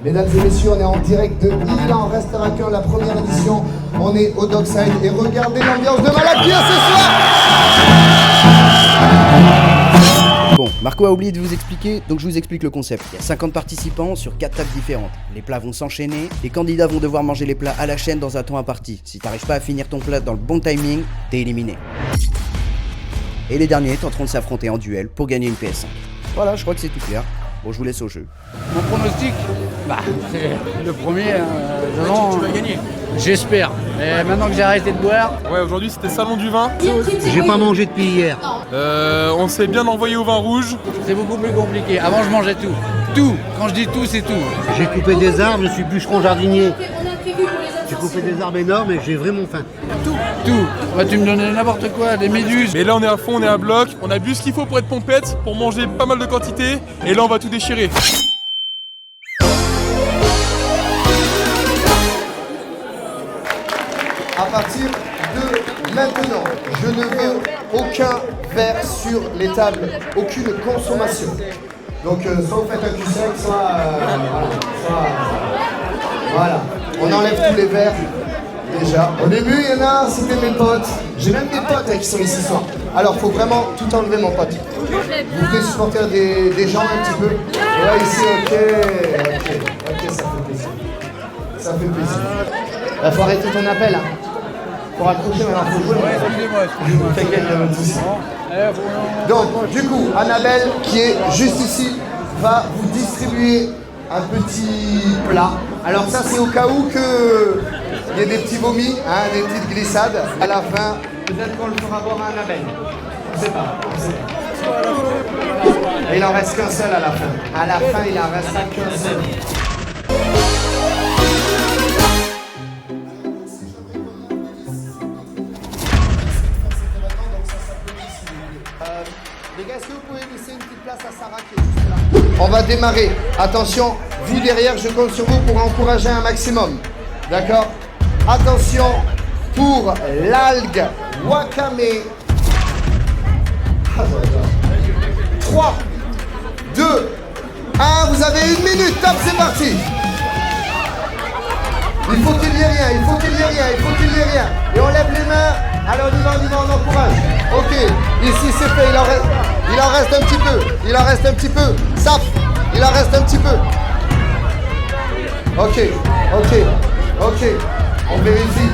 Mesdames et messieurs, on est en direct de Il en restera qu'un, la première édition. On est au Dockside et regardez l'ambiance de malade qu'il y a ce soir. Bon, Marco a oublié de vous expliquer, donc je vous explique le concept. Il y a 50 participants sur 4 tables différentes. Les plats vont s'enchaîner, les candidats vont devoir manger les plats à la chaîne dans un temps imparti. Si t'arrives pas à finir ton plat dans le bon timing, t'es éliminé. Et les derniers tenteront de s'affronter en duel pour gagner une PS5. Voilà, je crois que c'est tout clair. Bon, je vous laisse au jeu. Mon pronostic, c'est le premier. Tu vas gagner. J'espère. Et maintenant que j'ai arrêté de boire. Ouais, aujourd'hui c'était salon du vin. J'ai pas mangé depuis hier. On s'est bien envoyé au vin rouge. C'est beaucoup plus compliqué. Avant, je mangeais tout. Tout. Quand je dis tout, c'est tout. J'ai coupé des arbres, je suis bûcheron jardinier. J'ai coupé des arbres énormes et j'ai vraiment faim. Tout. Bah, tu me donnais n'importe quoi, des méduses. Mais là on est à fond, on est à bloc. On a bu ce qu'il faut pour être pompette, pour manger pas mal de quantité. Et là on va tout déchirer. À partir de maintenant, je ne veux aucun verre sur les tables, aucune consommation. Donc soit vous faites un cul sec, voilà. On enlève tous les verres déjà. Au début, il y en a, c'était mes potes. J'ai même des potes qui sont ici ce soir. Alors, faut vraiment tout enlever, mon pote. Vous voulez supporter des gens un petit peu? Ouais, ici, ok, ça fait plaisir. Ça fait plaisir. Il faut arrêter ton appel, hein. Pour accrocher, maintenant, faut jouer. Excusez-moi. T'inquiète, il y a pas de souci. Donc, du coup, Annabelle, qui est juste ici, va vous distribuer un petit plat. Alors ça, c'est au cas où il y ait des petits vomis, hein, des petites glissades. À la fin, peut-être qu'on le fera boire à Annabelle. On sait pas. Et il en reste qu'un seul à la fin. À la fin, il en restera qu'un seul. Les gars, est-ce que vous pouvez laisser une petite place à Sarah qui est juste là? On va démarrer. Attention, vous derrière, je compte sur vous pour encourager un maximum. D'accord? Attention pour l'algue wakame. 3, 2, 1, vous avez 1 minute, top, c'est parti. Il faut qu'il n'y ait rien, il faut qu'il n'y ait rien, il faut qu'il n'y ait rien. Et on lève les mains. Alors on y va, on encourage. Ok, ici c'est fait, il en reste un petit peu. Il en reste un petit peu. Saf, il en reste un petit peu. Ok. On vérifie.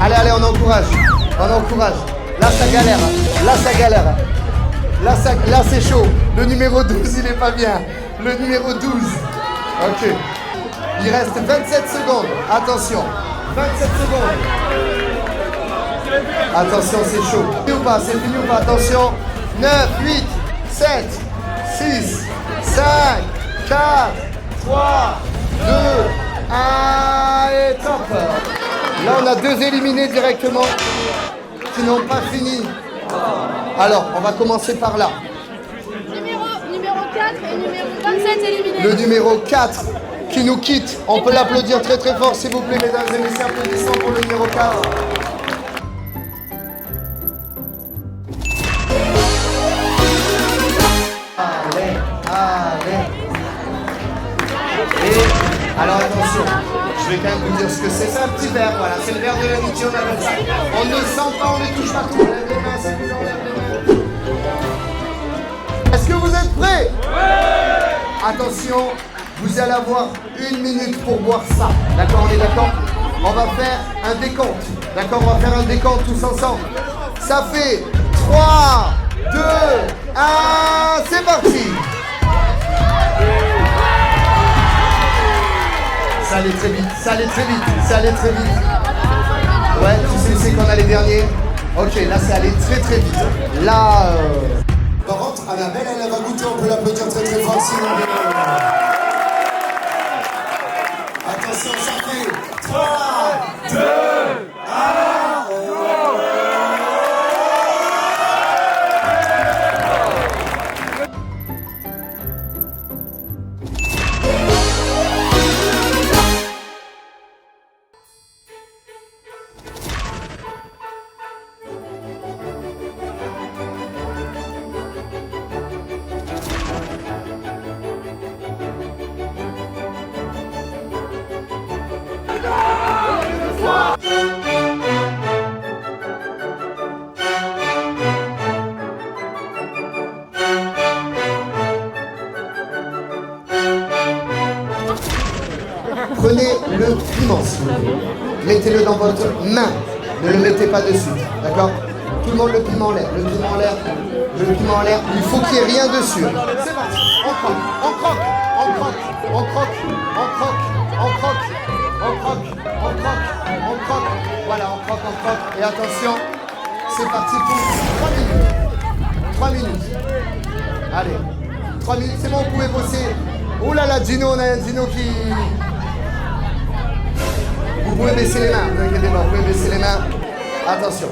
Allez, on encourage. Là ça galère. Là c'est chaud. Le numéro 12, il est pas bien. Le numéro 12. Ok. Il reste 27 secondes. Attention. 27 secondes. Attention, c'est chaud. C'est fini ou pas? Attention. 9, 8, 7, 6, 5, 4, 3, 2, 1 et top. Là, on a 2 éliminés directement qui n'ont pas fini. Alors, on va commencer par là. Numéro 4 et numéro 27 éliminés. Le numéro 4 qui nous quitte. On peut l'applaudir très très fort, s'il vous plaît, mesdames et messieurs. Applaudissons pour le numéro 4. Allez. Et alors attention, je vais quand même vous dire ce que c'est. C'est un petit verre, voilà, c'est le verre de l'amitié, on appelle ça. On ne sent pas, on ne touche pas tout. On lève les mains, c'est plus, on lève les mains. Est-ce que vous êtes prêts? Ouais. Attention, vous allez avoir 1 minute pour boire ça. D'accord, on est d'accord? On va faire un décompte. D'accord, on va faire un décompte tous ensemble. Ça fait 3, 2, 1, c'est parti. Ça allait très vite. Ouais, tu sais qu'on a les derniers. Ok, là c'est allé très très vite. Là, Par contre, Annabelle, elle va goûter, on peut l'applaudir très très fort sinon. Attention, ça fait 3, 2, 1. Prenez le piment, s'il vous plaît. Mettez-le dans votre main. Ne le mettez pas dessus. D'accord? Tout le monde le piment en l'air. Le piment en l'air. Le piment en l'air. Il faut qu'il n'y ait rien dessus. C'est parti. On croque. On croque. On croque. On croque. On croque. On croque. On croque. On croque. On croque. Voilà, on croque, on croque. Et attention, c'est parti pour 3 minutes. 3 minutes. Allez. 3 minutes, c'est bon, vous pouvez bosser. Oh là là, Gino, on a un Gino qui... Vous pouvez baisser les mains, ne vous inquiétez pas, vous pouvez baisser les mains. Attention.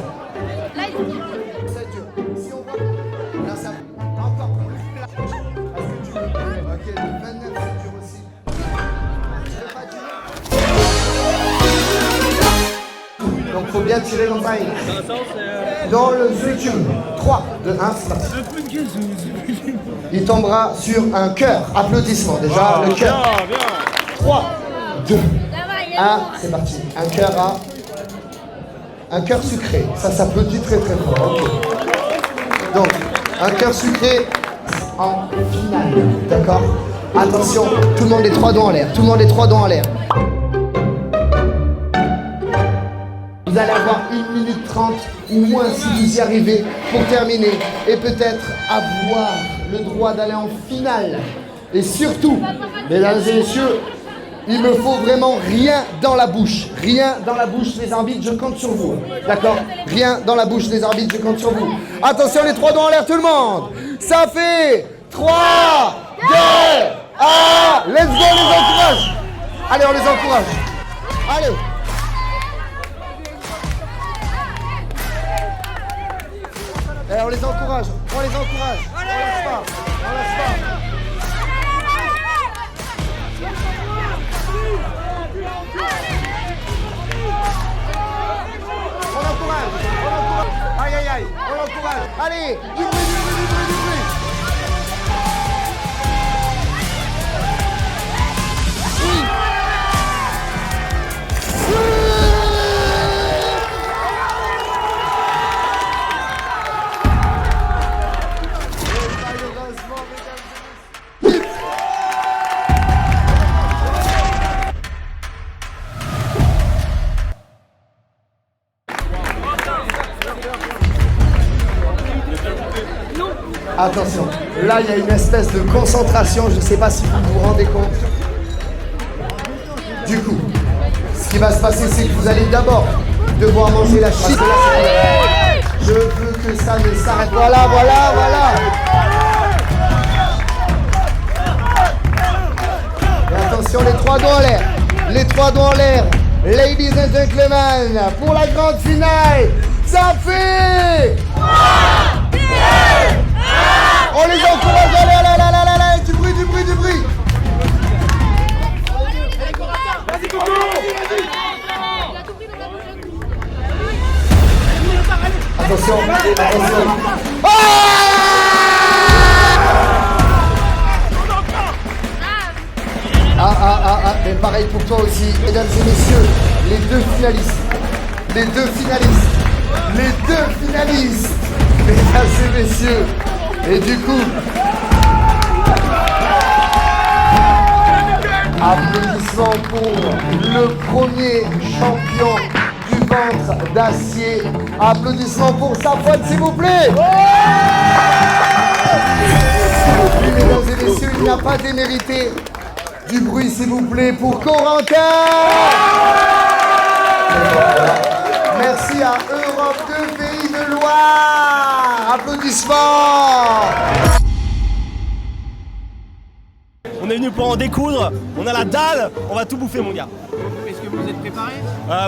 C'est dur. Si on voit... Là, ça... Encore plus. Est-ce que tu veux... Ok, le 29, c'est dur aussi. Tu veux pas dire... Donc, faut bien tirer dans pareil. Dans le switch. 3, 2, 1, c'est parti. Il tombera sur un cœur. Applaudissements déjà, le cœur. 3, 2, 1, c'est parti. Un cœur à... Un cœur sucré. Ça s'applaudit très très fort. Okay. Donc, un cœur sucré en finale. D'accord? Attention, tout le monde les 3 doigts en l'air. Tout le monde les 3 doigts en l'air. Vous allez avoir 1 minute 30 ou moins si vous y arrivez pour terminer et peut-être avoir le droit d'aller en finale. Et surtout, mesdames et messieurs, il me faut vraiment rien dans la bouche. Rien dans la bouche, les arbitres, je compte sur vous. D'accord? Rien dans la bouche, les arbitres, je compte sur vous. Attention, les 3 doigts en l'air, tout le monde. Ça fait 3, 2, 1. Let's go, on les encourage. Allez, on les encourage. Allez. Et on les encourage, on les encourage. On lâche pas, on lâche pas. On encourage, on encourage. Aïe aïe aïe, on encourage. Allez, du bruit, du bruit, du bruit, du bruit. Attention, là il y a une espèce de concentration, je ne sais pas si vous vous rendez compte. Du coup, ce qui va se passer, c'est que vous allez d'abord devoir manger la chips. Je veux que ça ne s'arrête. Voilà, voilà, voilà. Et attention, les 3 doigts en l'air. Les 3 doigts en l'air. Ladies and gentlemen, pour la grande finale, ça fait... On les encourage, allez, allez, allez, allez, allez, du bruit, du bruit, du bruit. Vas-y, Coco. Attention, attention. Mais pareil pour toi aussi, mesdames et messieurs, les 2 finalistes. Les 2 finalistes. Les 2 finalistes. Mesdames et messieurs. Et du coup, applaudissements pour le premier champion du ventre d'acier. Applaudissements pour Safwan, s'il vous plaît. Mesdames et messieurs, il n'a pas démérité. Du bruit, s'il vous plaît, pour Corentin. Merci à Europe 2 Pays de Loire. Applaudissements. On est venu pour en découdre, on a la dalle, on va tout bouffer mon gars. Est-ce que vous êtes préparé?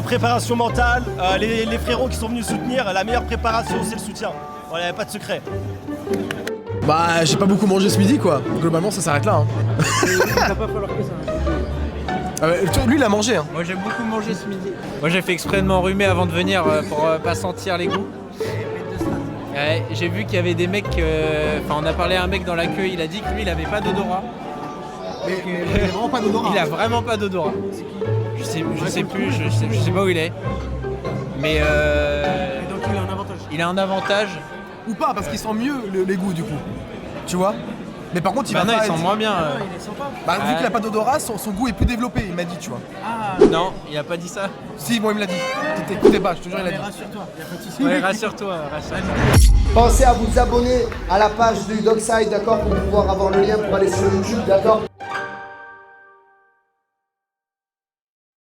Préparation mentale, les frérots qui sont venus soutenir, la meilleure préparation c'est le soutien. Voilà, y a pas de secret. Bah j'ai pas beaucoup mangé ce midi quoi, globalement ça s'arrête là. Hein. Il va pas falloir que ça. Lui il a mangé hein. Moi j'ai beaucoup mangé ce midi. Moi j'ai fait exprès de m'enrhumer avant de venir pour pas sentir les goûts. Ouais, j'ai vu qu'il y avait des mecs, on a parlé à un mec dans la queue, il a dit que lui il avait pas d'odorat. Mais il a vraiment pas d'odorat. Il a vraiment pas d'odorat. Je sais plus, je sais pas où il est. Mais donc il a un avantage. Il a un avantage. Ou pas, parce qu'il sent mieux les goûts du coup. Tu vois? Mais par contre, il Bah va non, pas il sent être- moins bien. Bah, vu Ouais. qu'il a pas d'odorat, son goût est plus développé, il m'a dit, tu vois. Non, il a pas dit ça. Si, moi, il me l'a dit. T'écoutais pas, je te jure, il a dit. Ouais, rassure-toi, rassure. Pensez à vous abonner à la page du Dogside, d'accord, pour pouvoir avoir le lien pour aller sur YouTube, d'accord.